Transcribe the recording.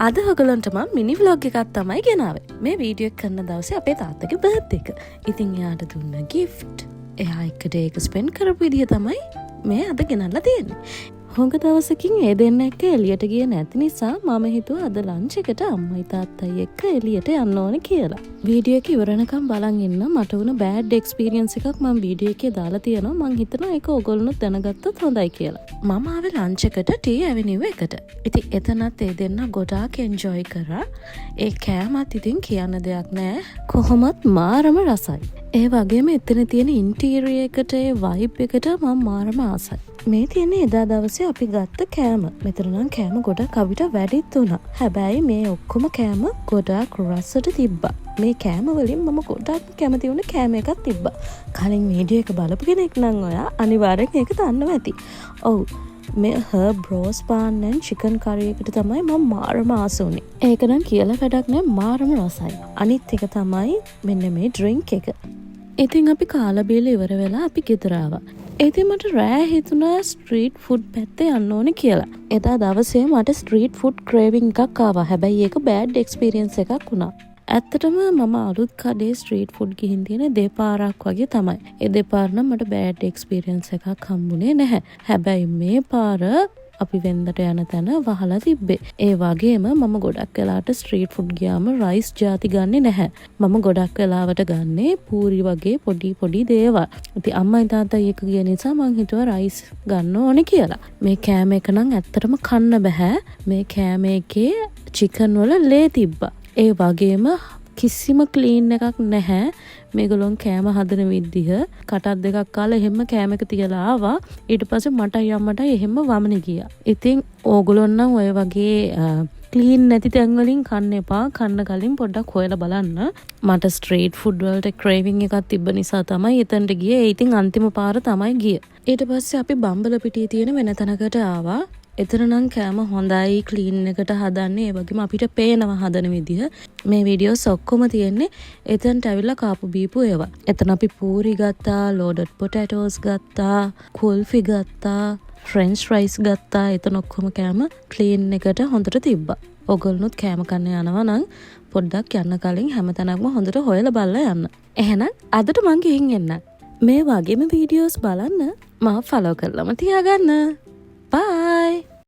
අද ඔයගලන්ට මම මිනි vlog එකක් තමයි ගෙනාවේ. මේ වීඩියෝ එක කරන දවසේ අපේ තාත්තගේ බර්ත්ඩේ එක. ඉතින් එයාට දුන්න gift. එයා එක්ක ඩේ එක ස්පෙන්ඩ් කරපු විදිය තමයි මේ අද ගෙනල්ලා තියෙන්නේ. හොඟ දවසකින් ඒ දෙන්න එක්ක එළියට ගියේ නැති නිසා මම හිතුවා අද ලන්ච් එකට අම්මයි තාත්තයි එක්ක එළියට යන්න ඕනේ කියලා. වීඩියෝ එක ඉවරනකම් බලන් ඉන්න මට වුණ බෑඩ් එක්ස්පීරියන්ස් එකක් මම වීඩියෝ එකේ දාලා තියෙනවා. මං හිතනවා ඒක ඔයගොල්ලොත් දැනගත්තොත් හොඳයි කියලා. මම ආවේ ලන්ච් එකට ටී ඇවිනිව් එකට. ඉතින් එතනත් ඒ දෙන්න ගොඩාක් එන්ජොයි කරා. ඒ කෑමත් ඉතින් කියන්න දෙයක් නැහැ. කොහොමත් මාරම රසයි. ඒ වගේම එතන තියෙන ඉන්ටීරියර් එකට ඒ වයිබ් එකට මම මාරම ආසයි. මේ තියෙන්නේ එදා දවසේ අපි ගත්ත කෑම. මෙතන නම් කෑම ගොඩක් අපිට වැඩිත් වුණා. හැබැයි මේ ඔක්කොම කෑම ගොඩක් රසට තිබ්බා. මේ කෑම වලින් මම ගොඩක් කැමති වුණ කෑම එකක් තිබ්බා. කලින් වීඩියෝ එක බලපු කෙනෙක් නම් ඔයා අනිවාර්යෙන් ඒක දන්නවා ඇති. ඔව්. මේ හර්බ් රෝස් පාන් and chicken curry එකට තමයි මම මාරම ආස වුණේ. ඒක නම් කියලා වැඩක් නෑ මාරම රසයි. අනිත් එක තමයි මෙන්න මේ ඩ්‍රින්ක් එක. ඉතින් අපි කාලා බීලා ඉවර වෙලා අපි ගෙදර ආවා. ඉතින් මට රෑ හිතුණා ස්ට්‍රීට් ෆුඩ් පැත්තේ යන්න ඕනේ කියලා. එදා දවසේ මට ස්ට්‍රීට් ෆුඩ් ක්‍රේවිං එකක් ආවා. හැබැයි ඒක බෑඩ් එක්ස්පීරියන්ස් එකක් වුණා. ඇත්තටම මම අලුත් කඩේ ස්ට්‍රීට් ෆුඩ් ගිහින් තියෙන දෙපාරක් වගේ තමයි. ඒ දෙපාර නම් මට බෑඩ් එක්ස්පීරියන්ස් එකක් හම්බුනේ නැහැ. හැබැයි මේ පාර අපි වෙන්දට යන තැන වහලා තිබ්බේ. ඒ වගේම මම ගොඩක් වෙලාවට ස්ට්‍රීට් ෆුඩ් ගියාම රයිස් ಜಾති ගන්නෙ නැහැ. මම ගොඩක් වෙලාවට ගන්නේ පූරි වගේ පොඩි දේවල්. ඉතින් අම්මයි තාත්තයි එක ගිය නිසා මං හිතුවා රයිස් ගන්න ඕනේ කියලා. මේ කෑම එක නම් ඇත්තටම කන්න බෑ. මේ කෑම එකේ චිකන් වල ලේ තිබ්බා. ඒ වගේම කිසිම ක්ලීන් එකක් නැහැ. මේගොල්ලොන් කෑම හදන විදිහ කටත් දෙකක් කාලා එහෙම කෑම එක තියලා ආවා. ඊට පස්සේ මටයි අම්මටයි එහෙම වමනේ ගියා. ඉතින් ඕගොල්ලොන් නම් ඔය වගේ ක්ලීන් නැති තැන් වලින් කන්න එපා. කන්න කලින් පොඩ්ඩක් හොයලා බලන්න. මට ස්ට්‍රීට් ෆුඩ් වලට ක්‍රේවිං එකක් තිබ්බ නිසා තමයි එතනට ගියේ. ඒ ඉතින් අන්තිම පාර තමයි ගියේ. ඊට පස්සේ අපි බම්බලපිටියේ තියෙන වෙන තැනකට ආවා. එතන නම් කෑම හොඳයි ක්ලීන් එකට හදන්නේ. ඒ වගේම අපිට පේනවා හදන විදිහ. මේ වීඩියෝස් ඔක්කොම තියෙන්නේ එතනට ඇවිල්ලා කාපු බීපු ඒවා. එතන අපි පූරි ගත්තා, ලෝඩඩ් පොටැටෝස් ගත්තා, කුල්ෆි ගත්තා, ෆ්‍රෙන්ච් ෆ්‍රයිස් ගත්තා. එතන ඔක්කොම කෑම ක්ලීන් එකට හොඳට තිබ්බා. ඔයගොල්ලොත් කෑම කන්න යනවා නම් පොඩ්ඩක් යන්න කලින් හැමතැනක්ම හොඳට හොයලා බලලා යන්න. එහෙනම් අදට මං ගිහින් එන්න. මේ වගේම වීඩියෝස් බලන්න මාව ෆලෝ කරලාම තියාගන්න. Bye!